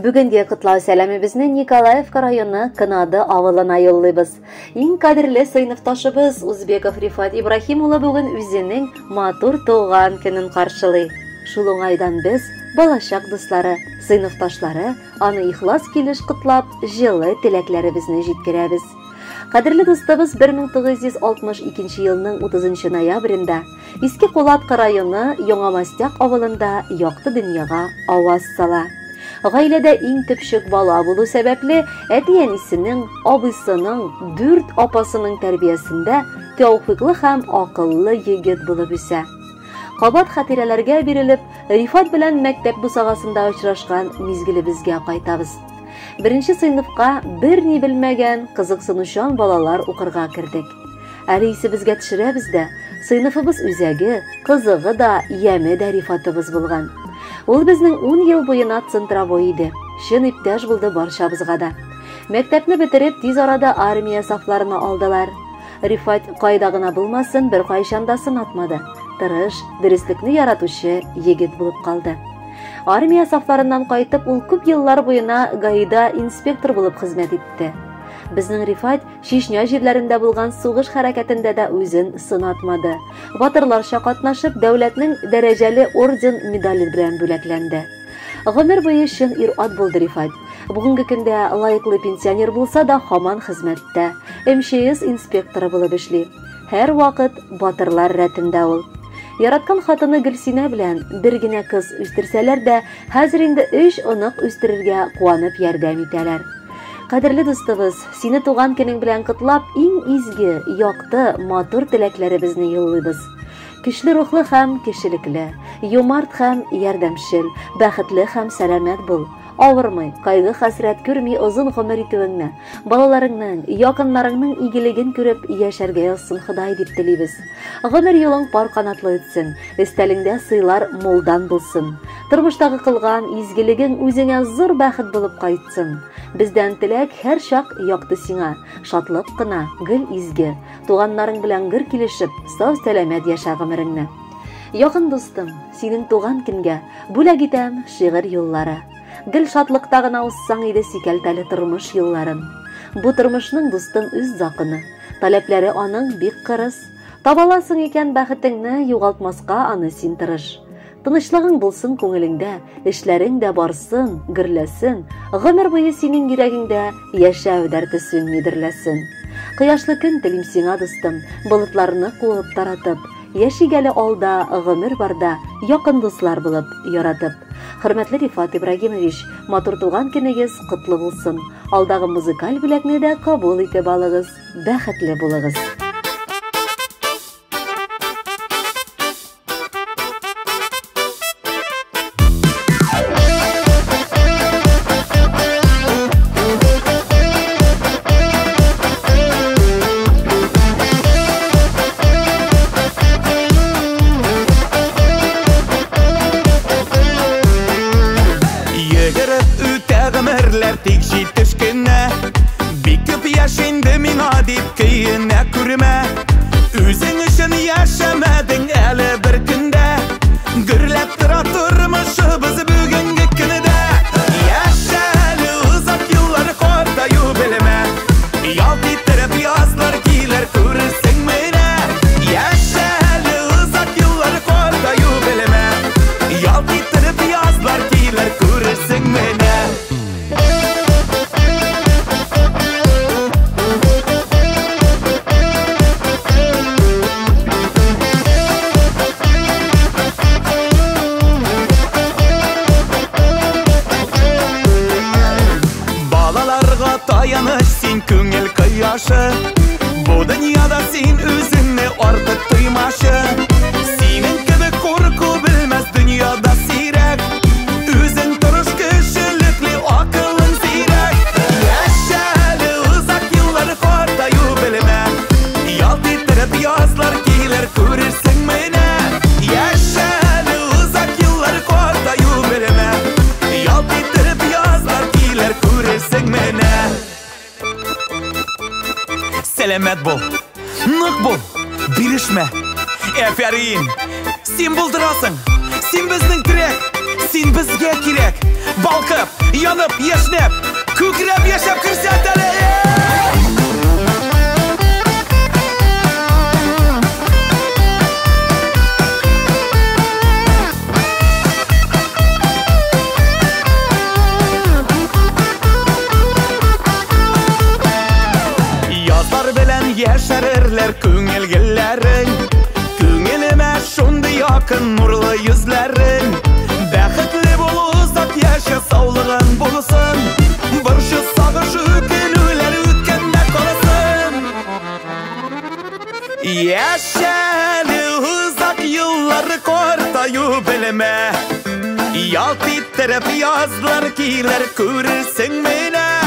Бүгінге құтлау сәлемебізні Николаевка районы Кынады авылына yollayбыз. Иң кадерле сыйныфташыбыз Узбеков Рифат Ибрахимулы бүгін үзенең матур туган көнен каршылый. Шул уңайдан біз, балачак дуслары, сыйныфташлары, аны ихлас килеш құтлап, жылы теләкләребезне җиткерәбез. Кадерле достыбыз 1962 елның 30 ноябрендә Иске Кулатка районы Яңамастяк авылында якты дөньяга аваз сала. Гаиләдә иң төпчек бала булу сәбәпле әти-әнисенең, абыйсының, 4 апасының тәрбиясендә тәүфыйклы һәм акыллы егет булып үсә. Кабат хатирәләргә бирелеп, Рифат белән мәктәп бусагасында очрашкан мизгелебезгә кайтабыз. Беренче сыйныфка берни белмәгән, кызыксынучан балалар укырга кердек. Әле исебезгә төшерәбез дә, сыйныфыбыз үзәге, кызыгы да, яме дә Рифатыбыз булган. Ул безнең 10 ел буена центровой иде. Чын иптәш булды барчабызга да. Мәктәпне бетереп, тиз арада армия сафларына алдылар. Рифат кайда гына булмасын, бер кайчан да сынатмады. Тырыш, дөреслекне яратучы егет булып калды. Армия сафларыннан кайтып, ул күп еллар буена гаида инспектор булып хезмәт итте. Безнең Рифат Чечня җирләрендә булган сугыш хәрәкәтендә дә үзен сынатмады. Батырларча катнашып, дәүләтнең дәрәҗәле орден медале белән бүләкләнде. Гомер буе чын ир-ат булды Рифат. Бүгенге көндә лаеклы пенсионер булса да һаман хезмәттә, МЧС инспекторы булып эшли. Һәр вакыт батырлар рәтендә ул. Яраткан хатыны Гөлсинә белән бер генә кыз үстерсәләр дә, хәзер инде 3 онык үстерергә куанып ярдәм итәләр. Кадерле достыбыз, сине туган көнең белән котлап, иң изге, якты, матур теләкләребезне юллыйбыз. Көчле рухлы һәм кешелекле, юмарт һәм ярдәмчел, бәхетле һәм сәламәт бул. Авырмый, кайгы хәсрәт күрми озын гомер итүеңне, балаларыңның, якыннарыңның игелеген күреп яшәргә язсын Ходай дип телибез. Гомер юлың пар канатлы үтсен, өстәлеңдә сыйлар молдан булсын. Тормыштагы кылган изгелегең үзеңә зур бәхет булып кайтсын. Бездән теләк һәр чак якты сиңа, шатлык кына, гөл изге, туганнарың белән гөр килешеп, сау-сәламәт яша гомереңне. Якын дустым, синең туган көнгә бүләк итәм шигырь юллары. Гел шатлыкта гына уссаң иде сикәлтәле тормыш юлларын. Бу тормышның дустың үз законы, таләпләре аның бик кырыс. Табаласың икән бәхетеңне югалтмаска аны син тырыш. Тынычлыгың булсын күңелеңдә, эшләрең дә барсын, гөрләсен, гомер буе синең йөрәгеңдә яшәү дәрте сүнмидерләсен. Кояшлы көн телим сиңа дустым, болытларны куып таратып, яшигәле алда, гомер барда, якын дуслар булып яратып. Хөрмәтле Рифат Ибрагимович, матур туган көнегез котлы булсын. Алдагы музыкаль бүләкне дә кабул итеп алыгыз. Бәхетле булыгыз. Тик җитеш кенә, бик күп яшенде миңа дип көенә күрмә. Үзең өчен яшәмәдең әле бер көндә, гөрләп тора тормышыбыз бүгенге көндә. Яшә әле узак еллар картаю белмә, ялт иттереп язлар килер күрсең менә. Яшә әле узак еллар картаю белмә, ялт иттереп язлар килер күрсең менә. Таяныш син күңел кояшы, бу дөньяда син үзеңне артык тоймашы. Синең кебек курку белмәс дөньяда сирәк, үзең тырыш кешелекле акылың сирәк. Яшә әле узак еллар картаю белмә, ялт иттереп язлар килер күрсең менә. Яшә әле узак еллар картаю белмә, ялт иттереп язлар килер күрсең менә. Сәләмәт бул, нык бул, бирешмә. Әфәрин, син булдырасың, син безнең терәк, син безгә кирәк. balkıp, yanıp, yaşnep, kükrep, yaşap kırseteli. Yazlar bilen yaşarırlar köngilgillerin, köngilime şunday yakın nurlu yüzlerin. Bäxetli bol uzak yaşa, sağlığın bulsun, bir şu sagışı günüler ütkende kalasın. Yaşalı uzak yılları kortayu bilime, yalt ittirip yazlar kiler görürsün mene.